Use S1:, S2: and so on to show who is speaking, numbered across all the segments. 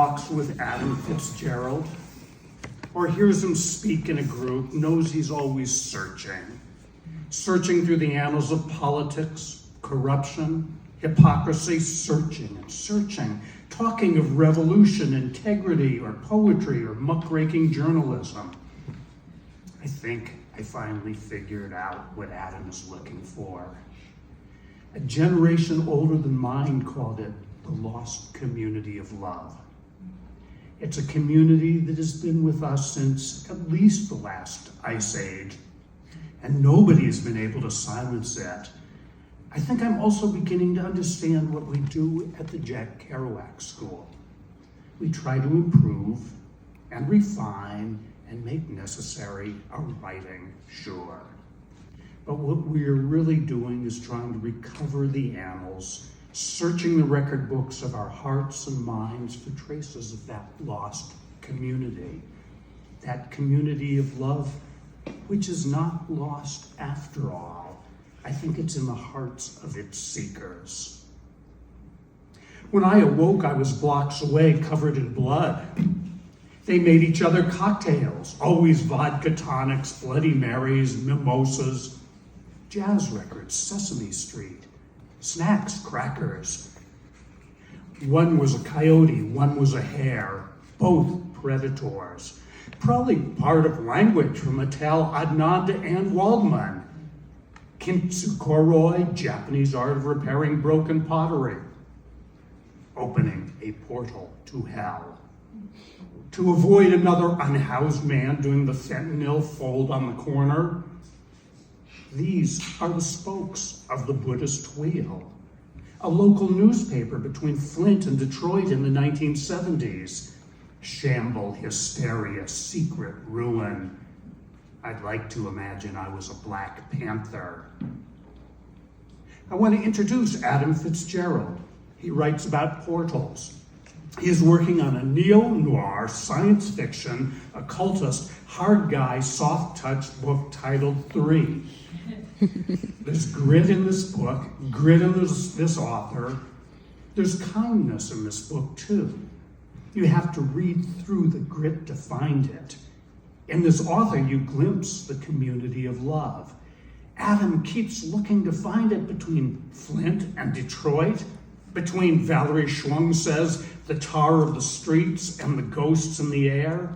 S1: talks with Adam Fitzgerald, or hears him speak in a group, knows he's always searching through the annals of politics, corruption, hypocrisy, searching and searching, talking of revolution, integrity, or poetry, or muckraking journalism. I think I finally figured out what Adam is looking for. A generation older than mine called it the lost community of love. It's a community that has been with us since at least the last ice age, and nobody has been able to silence it. I think I'm also beginning to understand what we do at the Jack Kerouac School. We try to improve and refine and make necessary our writing, sure. But what we're really doing is trying to recover the annals, searching the record books of our hearts and minds for traces of that lost community, that community of love, which is not lost after all. I think it's in the hearts of its seekers. When I awoke, I was blocks away, covered in blood. They made each other cocktails, always vodka tonics, Bloody Marys, mimosas, jazz records, Sesame Street, snacks, crackers. One was a coyote, one was a hare, both predators. Probably part of language from Mattel, Adnan to Anne Waldman. Kintsukuroi, Japanese art of repairing broken pottery. Opening a portal to hell. To avoid another unhoused man doing the fentanyl fold on the corner. These are the spokes of the Buddhist wheel. A local newspaper between Flint and Detroit in the 1970s. Shamble, hysteria, secret ruin. I'd like to imagine I was a Black Panther. I want to introduce Adam Fitzgerald. He writes about portals. He is working on a neo-noir science fiction, occultist, hard guy, soft touch book titled 3. There's grit in this book, grit in this author. There's kindness in this book too. You have to read through the grit to find it. In this author, you glimpse the community of love. Adam keeps looking to find it between Flint and Detroit, between Valerie Schwung says, the tar of the streets and the ghosts in the air.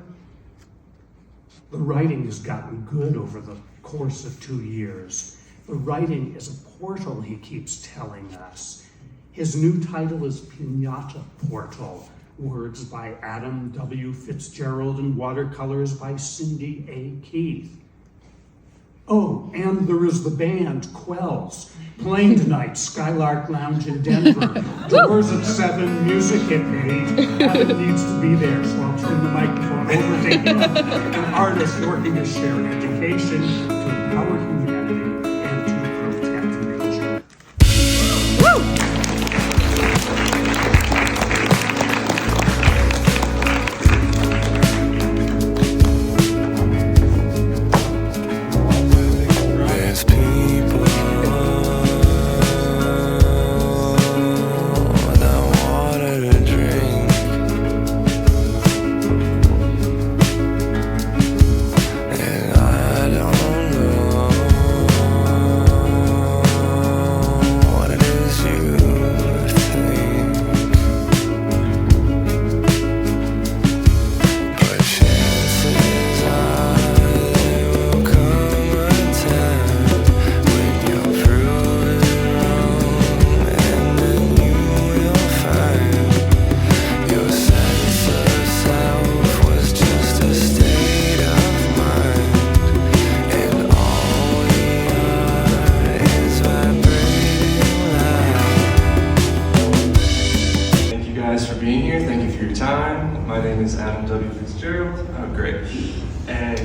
S1: The writing has gotten good over the course of 2 years. The writing is a portal, he keeps telling us. His new title is Pinata Portal. Words by Adam W. Fitzgerald and watercolors by Cindy A. Keith. Oh, and there is the band, Quells, playing tonight, Skylark Lounge in Denver. Doors at 7, music at 8. Adam needs to be there, so I'll turn the microphone over to him, an artist working to share education, to empower humanity, and to protect nature. Woo!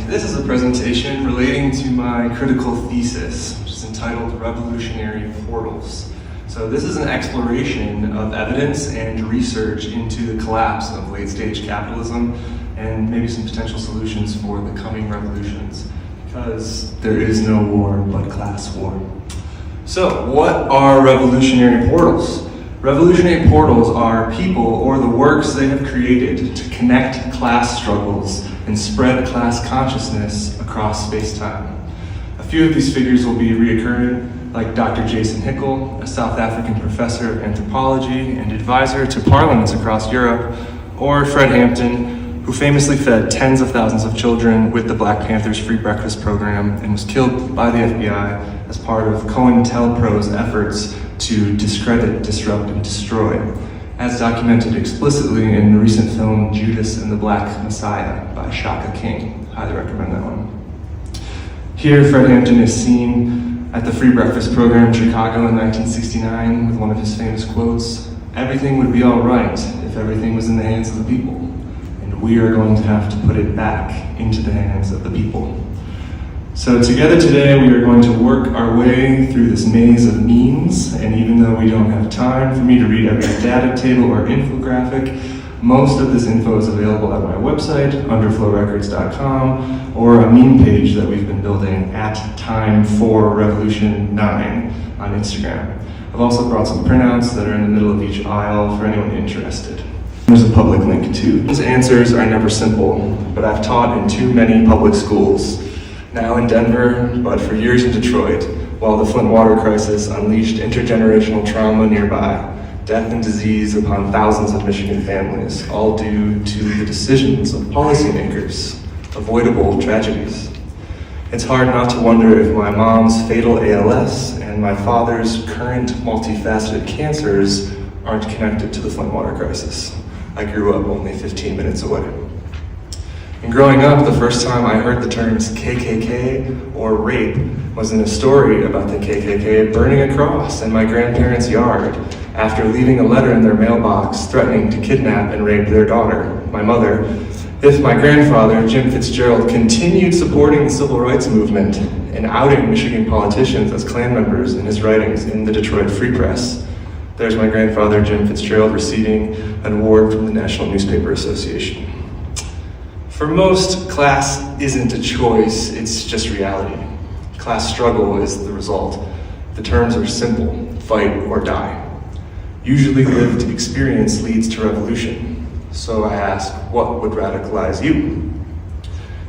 S2: This is a presentation relating to my critical thesis, which is entitled Revolutionary Portals. So this is an exploration of evidence and research into the collapse of late-stage capitalism and maybe some potential solutions for the coming revolutions, because there is no war but class war. So what are revolutionary portals? Revolutionary portals are people or the works they have created to connect class struggles and spread class consciousness across space-time. A few of these figures will be reoccurring, like Dr. Jason Hickel, a South African professor of anthropology and advisor to parliaments across Europe, or Fred Hampton, who famously fed tens of thousands of children with the Black Panthers free breakfast program and was killed by the FBI as part of COINTELPRO's efforts to discredit, disrupt, and destroy, as documented explicitly in the recent film Judas and the Black Messiah by Shaka King. Highly recommend that one. Here, Fred Hampton is seen at the free breakfast program in Chicago in 1969 with one of his famous quotes, "Everything would be all right if everything was in the hands of the people, and we are going to have to put it back into the hands of the people." So together today, we are going to work our way through this maze of memes, and even though we don't have time for me to read every data table or infographic, most of this info is available at my website, underflowrecords.com, or a meme page that we've been building at Time4Revolution9 on Instagram. I've also brought some printouts that are in the middle of each aisle for anyone interested. There's a public link too. These answers are never simple, but I've taught in too many public schools. Now in Denver, but for years in Detroit, while the Flint water crisis unleashed intergenerational trauma nearby, death and disease upon thousands of Michigan families, all due to the decisions of policymakers, avoidable tragedies. It's hard not to wonder if my mom's fatal ALS and my father's current multifaceted cancers aren't connected to the Flint water crisis. I grew up only 15 minutes away. And growing up, the first time I heard the terms KKK or rape was in a story about the KKK burning a cross in my grandparents' yard after leaving a letter in their mailbox threatening to kidnap and rape their daughter, my mother, if my grandfather, Jim Fitzgerald, continued supporting the civil rights movement and outing Michigan politicians as Klan members in his writings in the Detroit Free Press. There's my grandfather, Jim Fitzgerald, receiving an award from the National Newspaper Association. For most, class isn't a choice, it's just reality. Class struggle is the result. The terms are simple, fight or die. Usually lived experience leads to revolution. So I ask, what would radicalize you?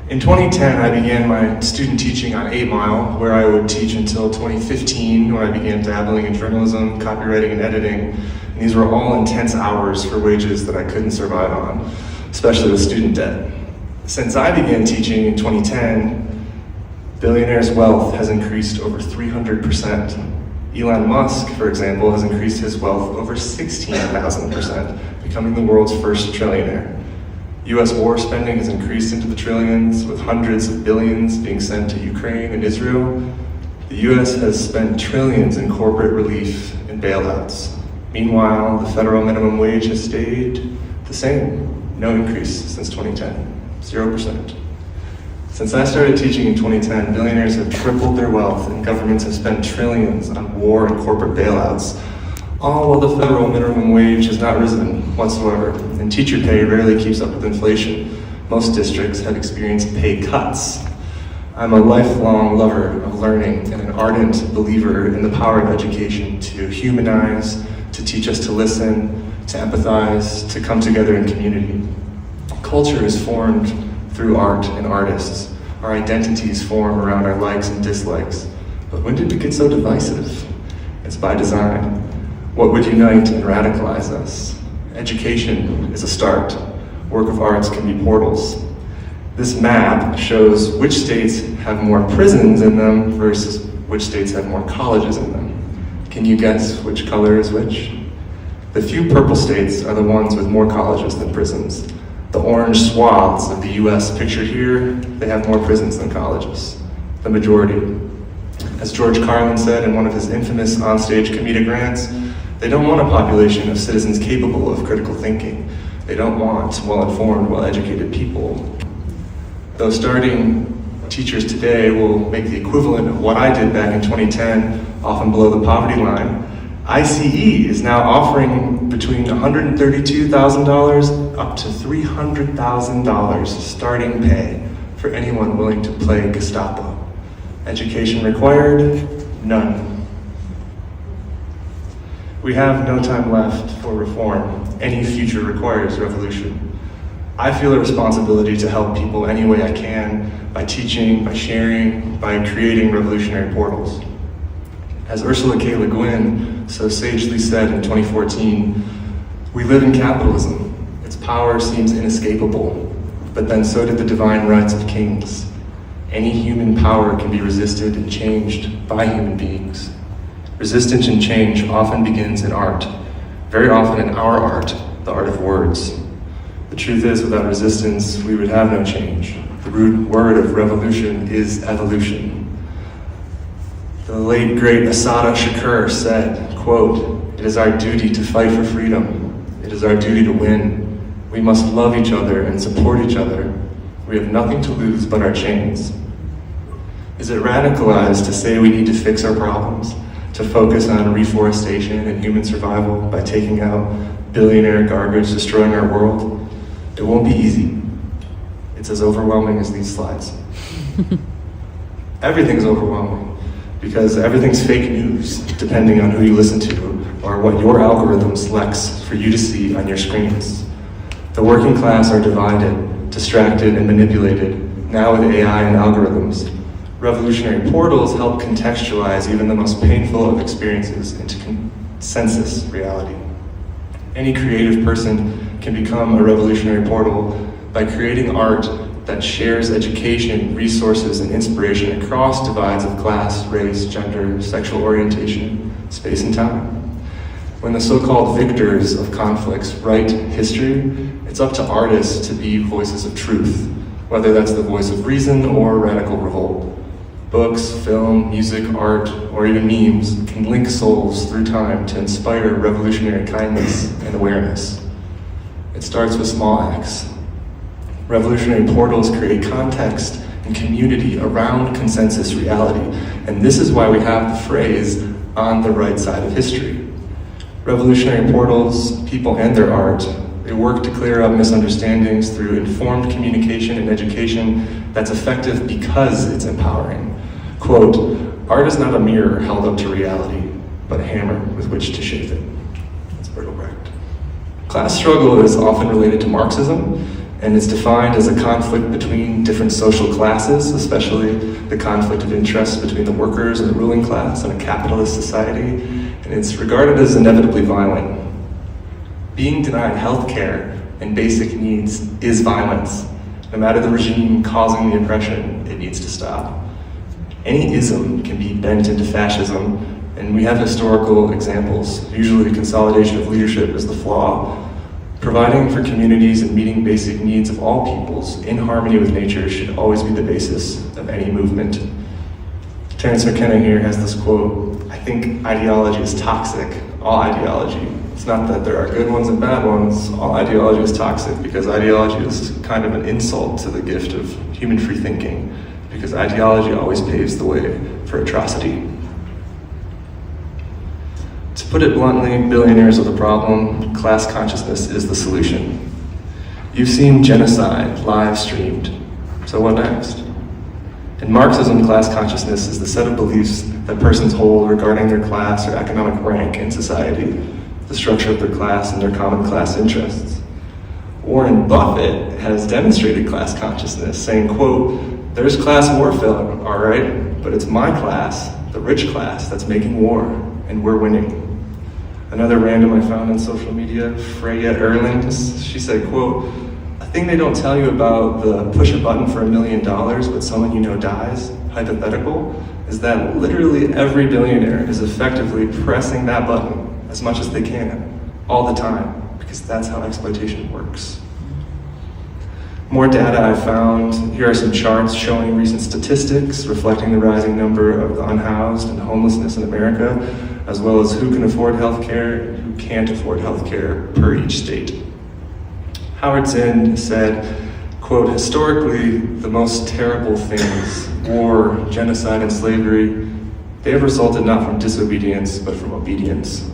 S2: In 2010, I began my student teaching on 8 Mile, where I would teach until 2015, when I began dabbling in journalism, copywriting, and editing. And these were all intense hours for wages that I couldn't survive on, especially with student debt. Since I began teaching in 2010, billionaires' wealth has increased over 300%. Elon Musk, for example, has increased his wealth over 16,000%, becoming the world's first trillionaire. US war spending has increased into the trillions, with hundreds of billions being sent to Ukraine and Israel. The US has spent trillions in corporate relief and bailouts. Meanwhile, the federal minimum wage has stayed the same, no increase since 2010. 0%. Since I started teaching in 2010, billionaires have tripled their wealth and governments have spent trillions on war and corporate bailouts, all while the federal minimum wage has not risen whatsoever, and teacher pay rarely keeps up with inflation. Most districts have experienced pay cuts. I'm a lifelong lover of learning and an ardent believer in the power of education to humanize, to teach us to listen, to empathize, to come together in community. Culture is formed through art and artists. Our identities form around our likes and dislikes. But when did we get so divisive? It's by design. What would unite and radicalize us? Education is a start. Work of arts can be portals. This map shows which states have more prisons in them versus which states have more colleges in them. Can you guess which color is which? The few purple states are the ones with more colleges than prisons. The orange swaths of the US pictured here, they have more prisons than colleges, the majority. As George Carlin said in one of his infamous onstage comedic rants, they don't want a population of citizens capable of critical thinking. They don't want well-informed, well-educated people. Though starting teachers today will make the equivalent of what I did back in 2010, often below the poverty line, ICE is now offering between $132,000 up to $300,000 starting pay for anyone willing to play Gestapo. Education required? None. We have no time left for reform. Any future requires revolution. I feel a responsibility to help people any way I can, by teaching, by sharing, by creating revolutionary portals. As Ursula K. Le Guin so sagely said in 2014, we live in capitalism. Its power seems inescapable, but then so did the divine rights of kings. Any human power can be resisted and changed by human beings. Resistance and change often begins in art, very often in our art, the art of words. The truth is, without resistance, we would have no change. The root word of revolution is evolution. The late, great Assata Shakur said, quote, "It is our duty to fight for freedom. It is our duty to win. We must love each other and support each other. We have nothing to lose but our chains." Is it radicalized to say we need to fix our problems, to focus on reforestation and human survival by taking out billionaire garbage destroying our world? It won't be easy. It's as overwhelming as these slides. Everything's overwhelming because everything's fake news, depending on who you listen to or what your algorithm selects for you to see on your screens. The working class are divided, distracted, and manipulated, now with AI and algorithms. Revolutionary portals help contextualize even the most painful of experiences into consensus reality. Any creative person can become a revolutionary portal by creating art that shares education, resources, and inspiration across divides of class, race, gender, sexual orientation, space, and time. When the so-called victors of conflicts write history, it's up to artists to be voices of truth, whether that's the voice of reason or radical revolt. Books, film, music, art, or even memes can link souls through time to inspire revolutionary kindness and awareness. It starts with small acts. Revolutionary portals create context and community around consensus reality, and this is why we have the phrase, on the right side of history. Revolutionary portals, people and their art, they work to clear up misunderstandings through informed communication and education that's effective because it's empowering. Quote, "Art is not a mirror held up to reality, but a hammer with which to shape it." That's Bertolt Brecht. Class struggle is often related to Marxism, and is defined as a conflict between different social classes, especially the conflict of interest between the workers and the ruling class in a capitalist society, and it's regarded as inevitably violent. Being denied health care and basic needs is violence. No matter the regime causing the oppression, it needs to stop. Any ism can be bent into fascism, and we have historical examples. Usually the consolidation of leadership is the flaw. Providing for communities and meeting basic needs of all peoples in harmony with nature should always be the basis of any movement. Terence McKenna here has this quote, "I think ideology is toxic, all ideology. It's not that there are good ones and bad ones, all ideology is toxic because ideology is kind of an insult to the gift of human free thinking, because ideology always paves the way for atrocity." To put it bluntly, billionaires are the problem, class consciousness is the solution. You've seen genocide live streamed, so what next? In Marxism, class consciousness is the set of beliefs that persons hold regarding their class or economic rank in society, the structure of their class and their common class interests. Warren Buffett has demonstrated class consciousness, saying, quote, "There's class warfare, all right, but it's my class, the rich class, that's making war, and we're winning." Another random I found on social media, Freya Erlings, she said, quote, "A thing they don't tell you about the push a button for $1 million but someone you know dies, hypothetical, is that literally every billionaire is effectively pressing that button as much as they can, all the time, because that's how exploitation works." More data I found. Here are some charts showing recent statistics reflecting the rising number of the unhoused and homelessness in America, as well as who can afford health care and who can't afford health care per each state. Howard Zinn said, quote, "Historically, the most terrible things, war, genocide, and slavery, they have resulted not from disobedience, but from obedience.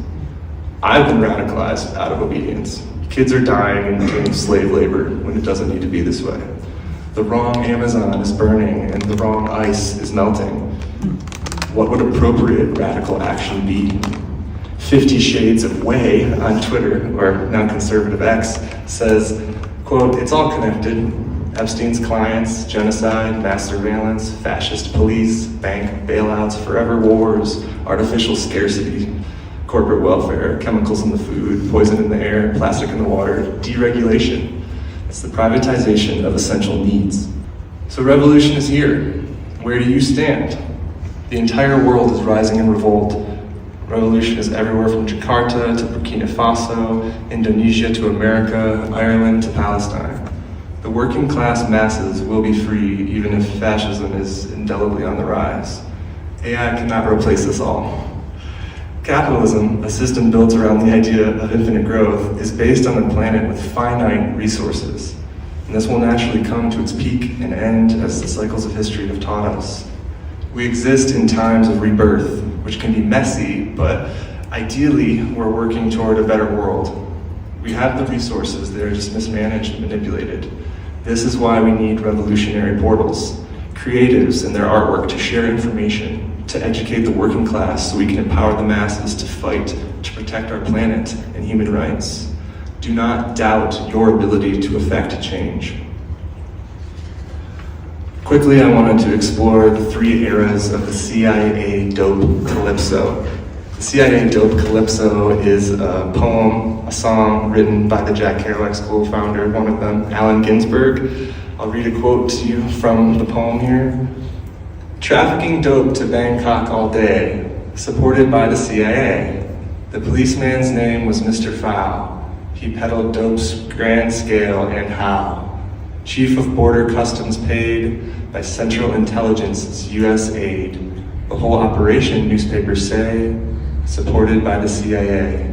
S2: I've been radicalized out of obedience. Kids are dying in the slave labor when it doesn't need to be this way. The wrong Amazon is burning and the wrong ice is melting. What would appropriate radical action be? 50 Shades of Way on Twitter, or non-conservative X, says, quote, "It's all connected. Epstein's clients, genocide, mass surveillance, fascist police, bank bailouts, forever wars, artificial scarcity, corporate welfare, chemicals in the food, poison in the air, plastic in the water, deregulation. It's the privatization of essential needs." So revolution is here. Where do you stand? The entire world is rising in revolt. Revolution is everywhere from Jakarta to Burkina Faso, Indonesia to America, Ireland to Palestine. The working class masses will be free even if fascism is indelibly on the rise. AI cannot replace us all. Capitalism, a system built around the idea of infinite growth, is based on a planet with finite resources. And this will naturally come to its peak and end as the cycles of history have taught us. We exist in times of rebirth, which can be messy, but ideally we're working toward a better world. We have the resources, they're just mismanaged and manipulated. This is why we need revolutionary portals, creatives and their artwork to share information, to educate the working class so we can empower the masses to fight, to protect our planet and human rights. Do not doubt your ability to affect change. Quickly, I wanted to explore the 3 eras of the CIA dope calypso. The CIA dope calypso is a poem, a song written by the Jack Kerouac School founder, one of them, Allen Ginsberg. I'll read a quote to you from the poem here. "Trafficking dope to Bangkok all day, supported by the CIA. The policeman's name was Mr. Fowl. He peddled dope's grand scale and how. Chief of Border Customs paid by Central Intelligence's U.S. aid. The whole operation, newspapers say, supported by the CIA."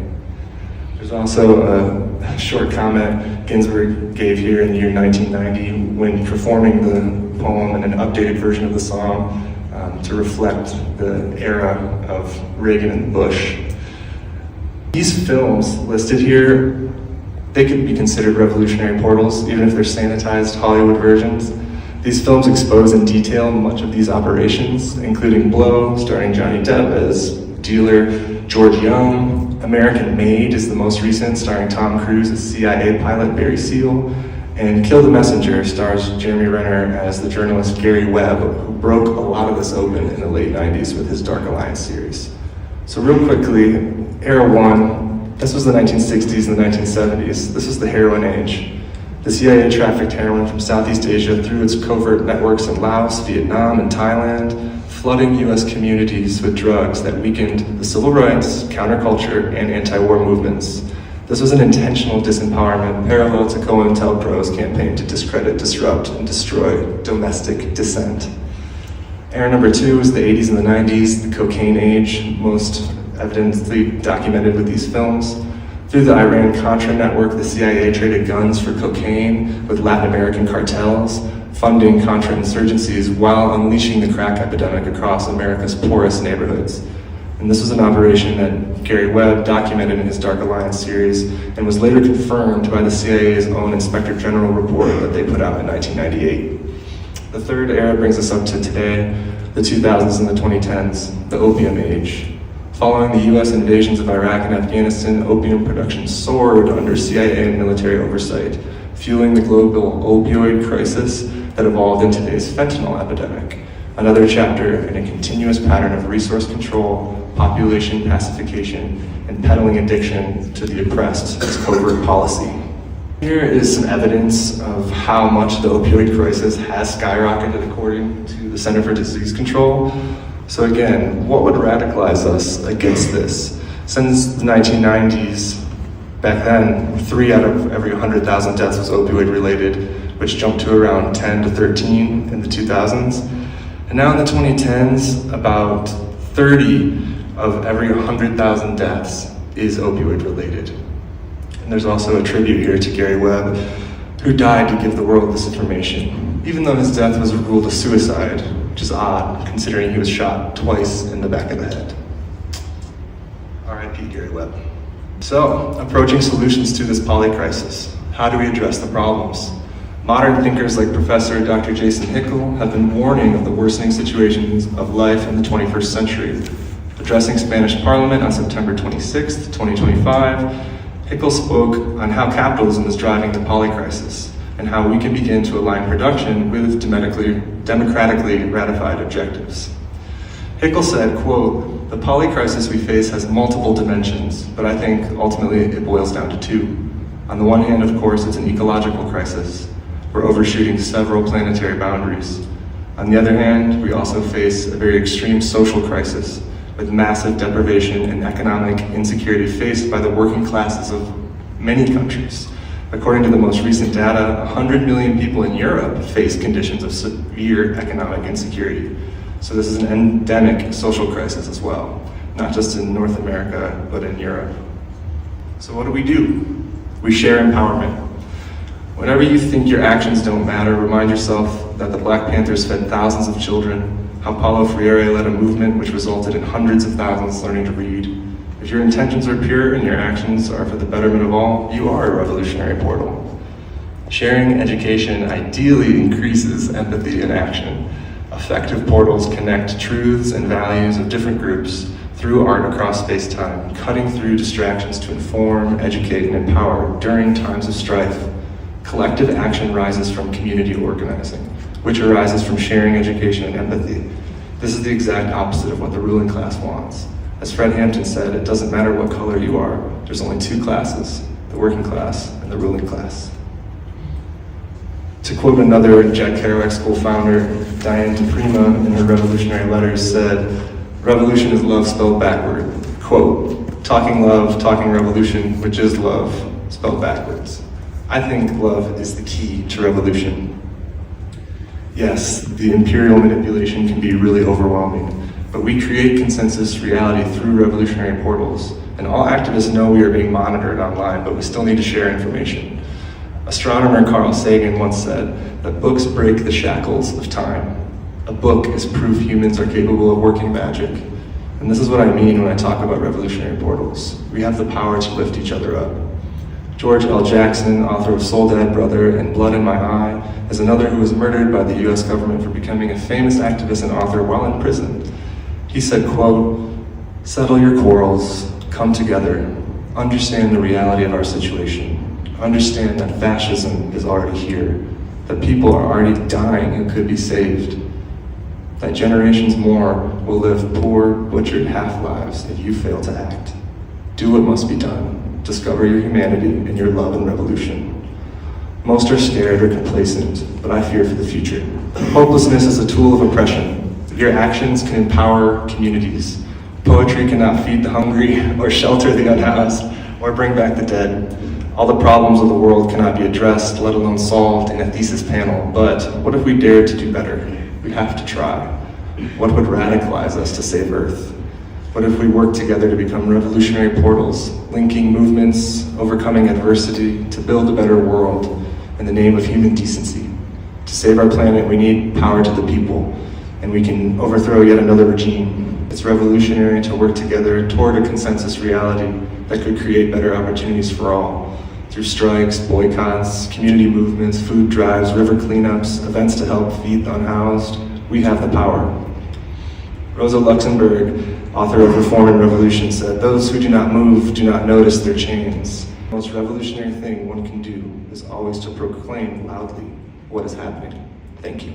S2: There's also a short comment Ginsberg gave here in the year 1990 when performing the poem and an updated version of the song to reflect the era of Reagan and Bush. These films listed here, they could be considered revolutionary portals, even if they're sanitized Hollywood versions. These films expose in detail much of these operations, including Blow, starring Johnny Depp as dealer George Young. American Made is the most recent, starring Tom Cruise as CIA pilot Barry Seal. And Kill the Messenger stars Jeremy Renner as the journalist Gary Webb, who broke a lot of this open in the late 90s with his Dark Alliance series. So real quickly, Era 1, this was the 1960s and the 1970s. This was the heroin age. The CIA trafficked heroin from Southeast Asia through its covert networks in Laos, Vietnam, and Thailand, flooding US communities with drugs that weakened the civil rights, counterculture, and anti-war movements. This was an intentional disempowerment parallel to COINTELPRO's campaign to discredit, disrupt, and destroy domestic dissent. Era number 2 is the 80s and the 90s, the cocaine age, most evidently documented with these films. Through the Iran-Contra network, the CIA traded guns for cocaine with Latin American cartels, funding Contra insurgencies while unleashing the crack epidemic across America's poorest neighborhoods. And this was an operation that Gary Webb documented in his Dark Alliance series and was later confirmed by the CIA's own Inspector General report that they put out in 1998. The third era brings us up to today, the 2000s and the 2010s, the opium age. Following the US invasions of Iraq and Afghanistan, opium production soared under CIA and military oversight, fueling the global opioid crisis that evolved in today's fentanyl epidemic, another chapter in a continuous pattern of resource control, population pacification, and peddling addiction to the oppressed as covert policy. Here is some evidence of how much the opioid crisis has skyrocketed according to the Center for Disease Control. So again, what would radicalize us against this? Since the 1990s, back then, 3 out of every 100,000 deaths was opioid related, which jumped to around 10 to 13 in the 2000s. And now in the 2010s, about 30 of every 100,000 deaths is opioid related. And there's also a tribute here to Gary Webb, who died to give the world this information, even though his death was ruled a suicide, which is odd, considering he was shot twice in the back of the head. R.I.P. Gary Webb. So, approaching solutions to this polycrisis. How do we address the problems? Modern thinkers like Professor Dr. Jason Hickel have been warning of the worsening situations of life in the 21st century. The Addressing Spanish Parliament on September 26, 2025, Hickel spoke on how capitalism is driving the polycrisis and how we can begin to align production with democratically ratified objectives. Hickel said, quote, "The polycrisis we face has multiple dimensions, but I think ultimately it boils down to two. On the one hand, of course, it's an ecological crisis. We're overshooting several planetary boundaries. On the other hand, we also face a very extreme social crisis with massive deprivation and economic insecurity faced by the working classes of many countries. According to the most recent data, 100 million people in Europe face conditions of severe economic insecurity. So this is an endemic social crisis as well, not just in North America, but in Europe. So what do? We share empowerment. Whenever you think your actions don't matter, remind yourself that the Black Panthers fed thousands of children, how Paulo Freire led a movement which resulted in hundreds of thousands learning to read. If your intentions are pure and your actions are for the betterment of all, you are a revolutionary portal. Sharing education ideally increases empathy in action. Effective portals connect truths and values of different groups through art across space-time, cutting through distractions to inform, educate, and empower during times of strife. Collective action rises from community organizing, which arises from sharing education and empathy. This is the exact opposite of what the ruling class wants. As Fred Hampton said, it doesn't matter what color you are, there's only two classes, the working class and the ruling class. To quote another Jack Kerouac school founder, Diane DePrima, in her Revolutionary Letters said, "Revolution is love spelled backward." Quote, "Talking love, talking revolution, which is love, spelled backwards." I think love is the key to revolution. Yes, the imperial manipulation can be really overwhelming, but we create consensus reality through revolutionary portals, and all activists know we are being monitored online, but we still need to share information. Astronomer Carl Sagan once said that books break the shackles of time. A book is proof humans are capable of working magic. And this is what I mean when I talk about revolutionary portals. We have the power to lift each other up. George L. Jackson, author of Soul Dead Brother and Blood in My Eye, is another who was murdered by the US government for becoming a famous activist and author while in prison. He said, quote, "Settle your quarrels, come together, understand the reality of our situation, understand that fascism is already here, that people are already dying who could be saved, that generations more will live poor, butchered half-lives if you fail to act. Do what must be done. Discover your humanity and your love and revolution. Most are scared or complacent, but I fear for the future. Hopelessness is a tool of oppression. Your actions can empower communities. Poetry cannot feed the hungry or shelter the unhoused or bring back the dead. All the problems of the world cannot be addressed, let alone solved in a thesis panel. But what if we dared to do better? We have to try. What would radicalize us to save Earth? What if we work together to become revolutionary portals, linking movements, overcoming adversity, to build a better world in the name of human decency? To save our planet, we need power to the people, and we can overthrow yet another regime. It's revolutionary to work together toward a consensus reality that could create better opportunities for all. Through strikes, boycotts, community movements, food drives, river cleanups, events to help feed the unhoused, we have the power. Rosa Luxemburg, author of Reform and Revolution, said, "Those who do not move do not notice their chains. The most revolutionary thing one can do is always to proclaim loudly what is happening." Thank you.